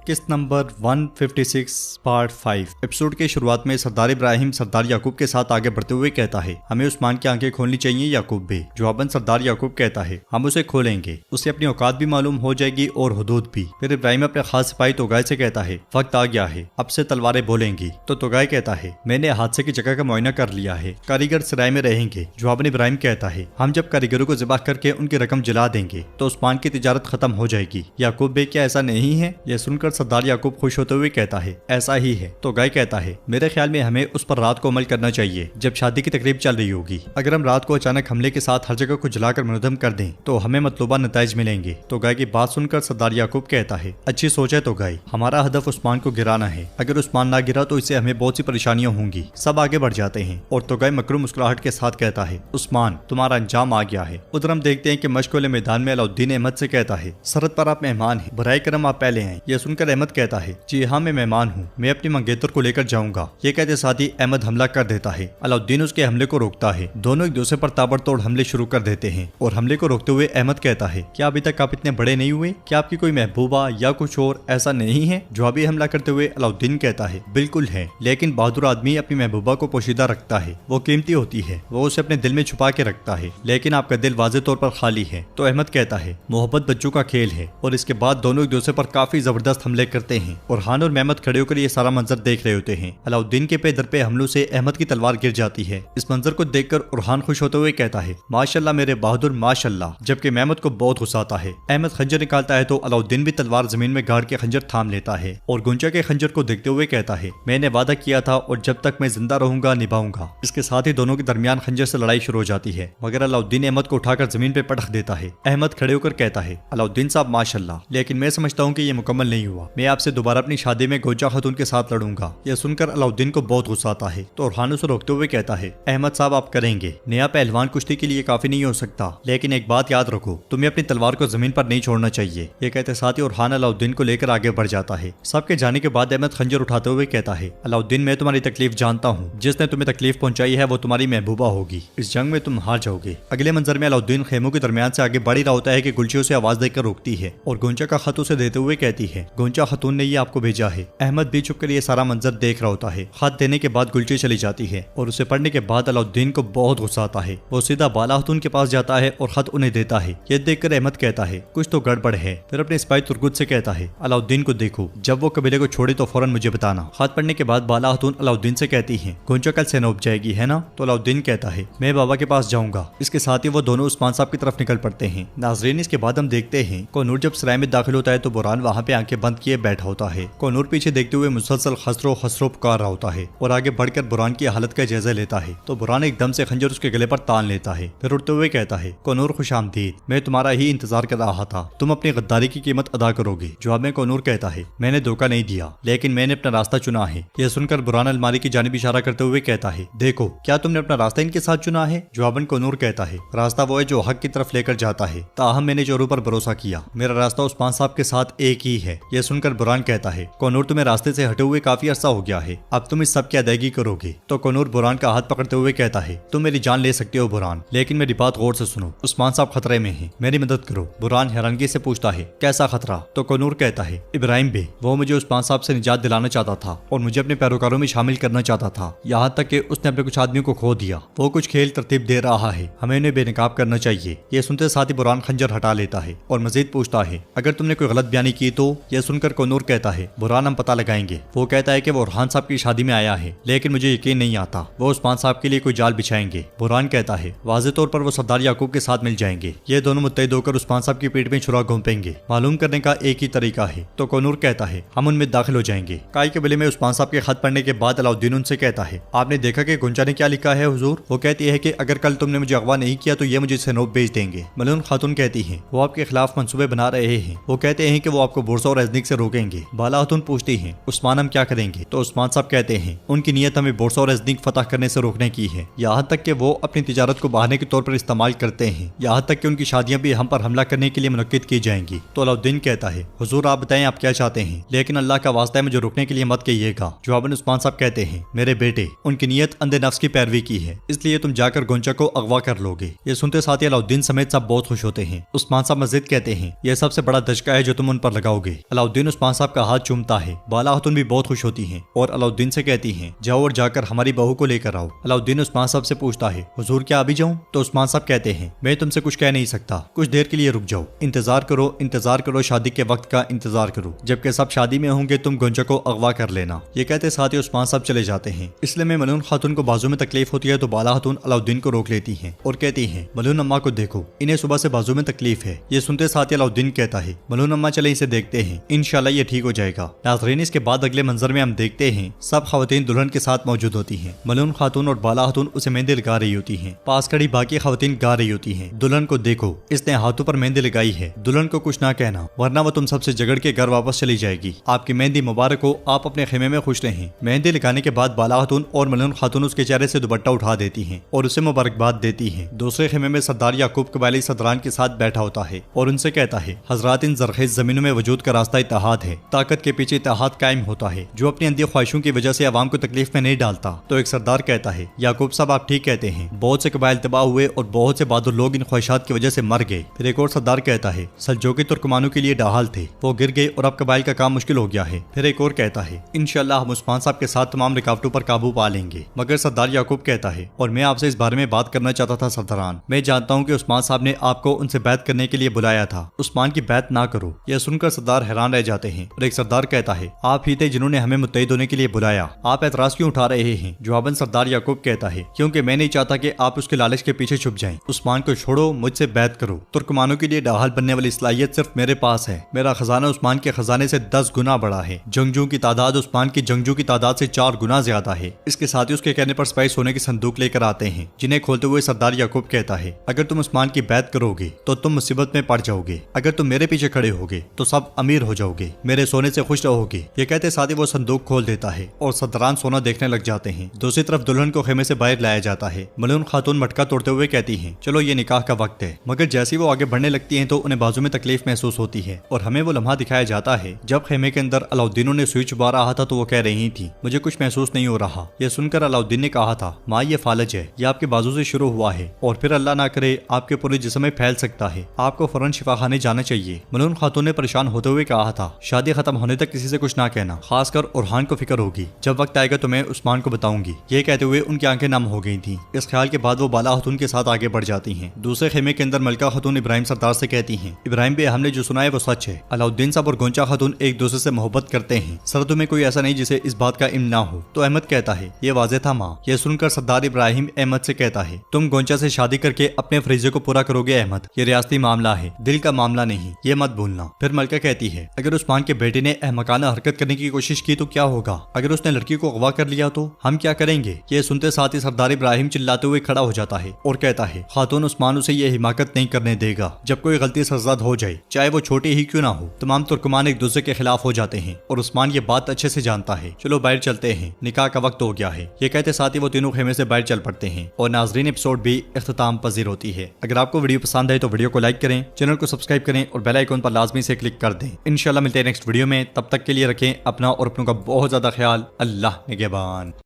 किस्त number 156 part 5। Episode के शुरुआत में सरदार इब्राहिम सरदार याकूब के साथ आगे बढ़ते हुए कहता है, हमें उस्मान की आंखें खोलनी चाहिए। याकूब भी। जवाबन सरदार याकूब कहता है, हम उसे खोलेंगे, उसे अपनी औकात भी मालूम हो जाएगी और हुदूद भी। फिर इब्राहिम अपने खास सिपाही तोगाय से कहता है, वक्त आ गया है, अब से तलवारें बोलेंगी। तो तोगाय कहता है, मैंने हादसे की जगह का मुआयना कर लिया है, कारीगर सराय में रहेंगे। जवाबन इब्राहिम कहता है, हम जब कारीगरों को ज़िबा करके उनकी रकम जला देंगे तो उस्मान की तिजारत खत्म हो जाएगी। याकूब बे, क्या ऐसा नहीं है? यह सुनकर सरदार याकूब खुश होते हुए कहता है, ऐसा ही है। तो गाय कहता है, मेरे ख्याल में हमें उस पर रात को अमल करना चाहिए जब शादी की तकरीब चल रही होगी। अगर हम रात को अचानक हमले के साथ हर जगह को जलाकर मुनहदम कर दें तो हमें मतलूबा नताइज मिलेंगे। तो गाय की बात सुनकर सरदार याकूब कहता है, अच्छी सोच है तो गाय, हमारा हदफ उस्मान को गिराना है। अगर उस्मान ना गिरा तो इससे हमें बहुत सी परेशानियां होंगी। सब आगे बढ़ जाते हैं और तो गाय मकरूम मुस्कुराहट के साथ कहता है, उस्मान, तुम्हारा अंजाम आ गया है। उधर हम देखते हैं कि मश्क वाले मैदान में अलाउद्दीन अहमद से कहता है, सरहद पर आप मेहमान हैं, बराए करम आप पहले हैं। यह सुनकर अहमद कहता है, जी हाँ, मैं मेहमान हूँ, मैं अपनी मंगेतर को लेकर जाऊंगा। ये कहते साथ ही अहमद हमला कर देता है। अलाउद्दीन उसके हमले को रोकता है। दोनों एक दूसरे पर ताबड़तोड़ हमले शुरू कर देते हैं और हमले को रोकते हुए अहमद कहता है, क्या अभी तक आप इतने बड़े नहीं हुए? क्या आपकी कोई महबूबा या कुछ और ऐसा नहीं है? जवाबी हमला करते हुए अलाउद्दीन कहता है, बिल्कुल है, लेकिन बहादुर आदमी अपनी महबूबा को पोशीदा रखता है, वो कीमती होती है, वो उसे अपने दिल में छुपा के रखता है, लेकिन आपका दिल वाज़े तौर पर खाली है। तो अहमद कहता है, मोहब्बत बच्चों का खेल है। और इसके बाद दोनों एक दूसरे पर काफी जबरदस्त हमले करते हैं। उरहान और मेहमद खड़े होकर ये सारा मंजर देख रहे होते हैं। अलाउद्दीन के पे दर पे हमलों से अहमद की तलवार गिर जाती है। इस मंजर को देखकर उरहान खुश होते हुए कहता है, माशाल्लाह मेरे बहादुर, माशाल्लाह। जबकि मेहमद को बहुत गुस्सा आता है। अहमद खंजर निकालता है तो अलाउद्दीन भी तलवार जमीन में गाड़ के खंजर थाम लेता है और गुंजा के खंजर को देखते हुए कहता है, मैंने वादा किया था और जब तक मैं जिंदा रहूंगा निभाऊंगा। इसके साथ ही दोनों के दरमियान खंजर से लड़ाई शुरू हो जाती है, मगर अलाउद्दीन अहमद को उठाकर जमीन पे पटक देता है। अहमद खड़े होकर कहता है, अलाउद्दीन साहब माशाल्लाह, लेकिन मैं समझता हूँ कि ये मुकम्मल नहीं हुआ। मैं आपसे दोबारा अपनी शादी में गोंजा खातून के साथ लड़ूंगा। यह सुनकर अलाउद्दीन को बहुत गुस्सा आता है तो उरहान उसे रोकते हुए कहता है, अहमद साहब आप करेंगे, नया पहलवान कुश्ती के लिए काफी नहीं हो सकता, लेकिन एक बात याद रखो, तुम्हें अपनी तलवार को जमीन पर नहीं छोड़ना चाहिए। ये कहते साथ ही उरहान अलाउद्दीन को लेकर आगे बढ़ जाता है। सबके जाने के बाद अहमद खंजर उठाते हुए कहता है, अलाउद्दीन मैं तुम्हारी तकलीफ जानता हूँ, जिसने तुम्हें तकलीफ पहुंचाई है वो तुम्हारी महबूबा होगी। इस जंग में तुम हार जाओगे। अगले मंजर में अलाउद्दीन खेमों के दरमियान से आगे बढ़ ही रहा होता है कि गुलची उसे आवाज देकर रोकती है और गोंजा का खत उसे देते हुए कहती है, गोंजा खातून ने ये आपको भेजा है। अहमद भी छुपकर ये सारा मंजर देख रहा होता है। खत देने के बाद गुलची चली जाती है और उसे पढ़ने के बाद अलाउद्दीन को बहुत गुस्सा आता है। वो सीधा बाला खातून के पास जाता है और खत उन्हें देता है। ये देखकर अहमद कहता है, कुछ तो गड़बड़ है। फिर अपने सिपाही तुर्गुत से कहता है, अलाउद्दीन को देखो, जब वो कबीले को छोड़े तो फौरन मुझे बताना। खत पढ़ने के बाद बाला खातून अलाउद्दीन से कहती है, गोंजा कल सेना उब जाएगी है ना? तो अलाउद्दीन कहता है, मैं बाबा के पास जाऊंगा। इसके साथ ही वो दोनों उस्मान साहब की तरफ निकल पड़ते हैं। नाजरीन, इसके बाद हम देखते हैं कोनूर जब सराय में दाखिल होता है तो बुरहान वहाँ पे आंखें बंद किए बैठा होता है। कोनूर पीछे देखते हुए मुसलसल खसरो खसरो पुकार रहा होता है और आगे बढ़कर बुरहान की हालत का जायजा लेता है। तो बुरहान एकदम से खंजर उसके गले पर तान लेता है। फिर उठते हुए कहता है, कोनूर खुशामदीद, मैं तुम्हारा ही इंतजार कर रहा था, तुम अपनी गद्दारी की कीमत अदा करोगे। जवाब में कोनूर कहता है, मैंने धोखा नहीं दिया, लेकिन मैंने अपना रास्ता चुना है। यह सुनकर बुरहान अलमारी की जानिब इशारा करते हुए कहता है, देखो, क्या तुमने अपना रास्ता इनके साथ चुना है? जवाबन कोनूर कहता है, रास्ता वो है जो हक की तरफ लेकर जाता है, ताहम मैंने जोरों पर भरोसा किया, मेरा रास्ता उस्मान साहब के साथ एक ही है। यह सुनकर बुरहान कहता है, कोनूर तुम्हें रास्ते से हटे हुए काफी अरसा हो गया है, अब तुम इस सब की अदायगी करोगे। तो कोनूर बुरहान का हाथ पकड़ते हुए कहता है, तुम मेरी जान ले सकते हो बुरहान, लेकिन मेरी बात गौर से सुनो, उस्मान साहब खतरे में हैं, मेरी मदद करो। बुरहान हैरानगी से पूछता है, कैसा खतरा? तो कोनूर कहता है, इब्राहिम बे, वो मुझे उस्मान साहब से निजात दिलाना चाहता था और मुझे अपने पैरोकारों में शामिल करना चाहता था, यहाँ तक कि उसने अपने कुछ आदमियों को खो दिया। वो कुछ खेल तरतीब दे रहा है, हमें उन्हें बेनकाब करना चाहिए। ये सुनते साथ ही बुरहान खंजर हटा लेता है और मजीद पूछता है, अगर तुमने कोई गलत बयानी की तो? यह सुनकर कोनूर कहता है, बुरहान हम पता लगाएंगे। वो कहता है कि वो उरहान साहब की शादी में आया है, लेकिन मुझे यकीन नहीं आता वो उस्मान साहब के लिए कोई जाल बिछाएंगे। बुरहान कहता है, वाज़े तौर पर वो सरदार याकूब के साथ मिल जाएंगे। ये दोनों मुत्तहिद होकर उस्मान साहब की पीठ में छुरा घोंपेंगे। मालूम करने का एक ही तरीका है। तो कोनूर कहता है, हम उनमें दाखिल हो जाएंगे। काई कबीले में उस्मान साहब के खत पढ़ने के बाद अलाउद्दीन उनसे कहता है, आपने देखा कि गुंजा ने क्या लिखा है हुजूर? वो कहती है कि अगर कल तुमने मुझे अगवा नहीं किया तो ये मुझे सेनोब भेज देंगे। मलून खातून कहती है, वो आपके खिलाफ मंसूबे बना रहे हैं। वो कहते हैं कि वो आपको बुरसा और अजनीक से रोकेंगे। बाला खातून पूछती है, उस्मान हम क्या करेंगे? तो उस्मान साहब कहते हैं, उनकी नीयत हमें बुरसा और अजनीक फतह करने से रोकने की है, यहाँ तक कि वो अपनी तिजारत को बहाने के तौर पर इस्तेमाल करते हैं, यहाँ तक कि उनकी शादियां भी हम पर हमला करने के लिए मुनक्किद की जाएंगी। तो अलाउद्दीन कहता है, हुजूर आप बताएं आप क्या चाहते हैं, लेकिन अल्लाह का वास्ता है मुझे रोकने के लिए मत कहिएगा। जवाबन उस्मान साहब कहते हैं, मेरे बेटे, उनकी नीयत अंधे नफ्स की पैरवी की है, इसलिए तुम जाकर गोंचा को अगवा कर लोगे। ये सुनते साथ ही अलाउद्दीन समेत सब बहुत खुश होते हैं। उस्मान साहब मजीद कहते हैं, यह सबसे बड़ा दशका है जो तुम उन पर लगाओगे। अलाउद्दीन अलाउद्दीन उस्मान साहब का हाथ चूमता है। बाला खातून भी बहुत खुश होती हैं और अलाउद्दीन से कहती हैं जाओ और जाकर हमारी बहू को लेकर आओ। अलाउद्दीन उस्मान साहब से पूछता है हुजूर क्या अभी जाऊं? तो उस्मान साहब कहते हैं मैं तुमसे कुछ कह नहीं सकता, कुछ देर के लिए रुक जाओ, इंतजार करो, शादी के वक्त का इंतजार करो, जबकि सब शादी में होंगे तुम गुंजा को अगवा कर लेना। ये कहते साथ ही उस्मान साहब चले जाते हैं। इसलिए में मलून खातून को बाजू में तकलीफ होती है तो बाला खातून अलाउद्दीन को रोक लेती है और कहती है मलून अम्मा को देखो, इन्हें सुबह से बाजू में तकलीफ है। ये सुनते साथ ही अलाउद्दीन कहता है मलून अम्मा चले इसे देखते हैं, इंशाल्लाह ये ठीक हो जाएगा। नाज़रीन इसके बाद अगले मंजर में हम देखते हैं सब खवातीन दुल्हन के साथ मौजूद होती हैं। मलून खातून और बाला खातून उसे मेहंदी लगा रही होती हैं। पास खड़ी बाकी खवातीन गा रही होती हैं दुल्हन को देखो इसने हाथों पर मेहंदी लगाई है, दुल्हन को कुछ ना कहना वरना वो तुम सबसे झगड़ के घर वापस चली जाएगी। आपकी मेहंदी मुबारक हो, आप अपने खेमे में खुश रहें। मेहंदी लगाने के बाद बाला खातून और मलून खातून उसके चेहरे से दुपट्टा उठा देती हैं और उसे मुबारकबाद देती हैं। दूसरे खेमे में सरदार याकूब कबायली सदरान के साथ बैठा होता है और उनसे कहता है हजरात इन जरखेज जमीनों में वजूद का रास्ता इत्तेहाद है, ताकत के पीछे इत्तेहाद कायम होता है जो अपनी अंधी ख्वाहिशों की वजह से आवाम को तकलीफ में नहीं डालता। तो एक सरदार कहता है याकूब साहब आप ठीक कहते हैं, बहुत से कबाइल तबाह हुए और बहुत से बहादुर लोग इन ख्वाहिशात की वजह से मर गए। फिर एक और सरदार कहता है सल्जोकी तुर्कमानों के लिए डाहाल थे, वो गिर गए और अब कबाइल का काम मुश्किल हो गया है। फिर एक और कहता है इंशाल्लाह हम उस्मान साहब के साथ तमाम रुकावटों पर काबू पा लेंगे। मगर सरदार याकूब कहता है और मैं आपसे इस बारे में बात करना चाहता था सरदारान, मैं जानता हूँ कि उस्मान साहब ने आपको उनसे बैत करने के लिए बुलाया था, उस्मान की बैत ना करो। यह सुनकर सरदार हैरान रह जाते हैं और एक सरदार कहता है आप ही थे जिन्होंने हमें मुत्तहिद होने के लिए बुलाया, आप ऐतराज क्यों उठा रहे हैं? जवाबन सरदार याकूब कहता है क्योंकि मैं नहीं चाहता कि आप उसके लालच के पीछे छुप जाएं। उस्मान को छोड़ो, मुझसे बैत करो। तुर्कमानों के लिए डाहाल बनने वाली सलाहियत सिर्फ मेरे पास है। मेरा खजाना उस्मान के खजाने से 10 गुना बड़ा है। जंगजू की तादाद उस्मान की जंगजू की तादाद से 4 गुना ज्यादा है। इसके साथ ही उसके कहने पर सिपाही सोने की संदूक लेकर आते हैं जिन्हें खोलते हुए सरदार याकूब कहता है अगर तुम उस्मान की बैत करोगे तो तुम मुसीबत में पड़ जाओगे, अगर तुम मेरे पीछे खड़े होगे तो सब अमीर हो जाओगे, मेरे सोने से खुश रहोगे। ये कहते साथ ही वो संदूक खोल देता है और सरदारान सोना देखने लग जाते हैं। दूसरी तरफ दुल्हन को खेमे से बाहर लाया जाता है। मलून खातून मटका तोड़ते हुए कहती हैं चलो ये निकाह का वक्त है। मगर जैसे वो आगे बढ़ने लगती हैं तो उन्हें बाजू में तकलीफ महसूस होती है और हमें वो लम्हा दिखाया जाता है जब खेमे के अंदर अलाउद्दीन ने सुई चुबा रहा था तो वो कह रही थी मुझे कुछ महसूस नहीं हो रहा। यह सुनकर अलाउद्दीन ने कहा था माँ ये फालज है, ये आपके बाजू से शुरू हुआ है और फिर अल्लाह ना करे आपके पूरे जिस्म में फैल सकता है, आपको फौरन शिफाखाने जाना चाहिए। मलून खातून ने परेशान होते हुए कहा था शादी खत्म होने तक किसी से कुछ ना कहना, खासकर उरहान को फिक्र होगी, जब वक्त आएगा तो मैं उस्मान को बताऊंगी। ये कहते हुए उनकी आंखें नम हो गई थी। इस ख्याल के बाद वो बाला खातून के साथ आगे बढ़ जाती हैं। दूसरे खेमे के अंदर मलका खातून इब्राहिम सरदार से कहती हैं इब्राहिम भाई हमने जो सुना है वो सच है। अलाउद्दीन साहब और गोंचा खातून एक दूसरे से मोहब्बत करते हैं, सरहदों में कोई ऐसा नहीं जिसे इस बात का इल्म ना हो। तो अहमद कहता है ये वाज़ेह था माँ। यह सुनकर सरदार इब्राहिम अहमद से कहता है तुम गोंचा से शादी करके अपने फरीजे को पूरा करोगे अहमद, ये रियासती मामला है, दिल का मामला नहीं, ये मत भूलना। फिर मलका कहती है अगर उस्मान के बेटे ने अहमकाना हरकत करने की कोशिश की तो क्या होगा, अगर उसने लड़की को अगवा कर लिया तो हम क्या करेंगे। ये सुनते साथ ही सरदार इब्राहिम चिल्लाते हुए खड़ा हो जाता है और कहता है खातून उस्मान उसे ये हिमाकत नहीं करने देगा। जब कोई गलती सरजद हो जाए चाहे वो छोटी ही क्यों ना हो, तमाम तुर्कमान एक दूसरे के खिलाफ हो जाते हैं और उस्मान ये बात अच्छे से जानता है। चलो बाहर चलते हैं, निकाह का वक्त हो गया है। ये कहते साथ ही वो तीनों खेमे से बाहर चल पड़ते हैं और नाजरीन एपिसोड भी इख्तिताम पजीर होती है। अगर आपको वीडियो पसंद आए तो वीडियो को लाइक करें, चैनल को सब्सक्राइब करें और बेल आइकन पर लाजमी से क्लिक कर दें। इंशाल्लाह मिलते हैं नेक्स्ट वीडियो में, तब तक के लिए रखें अपना और अपनों का बहुत ज्यादा ख्याल। अल्लाह निगहबान।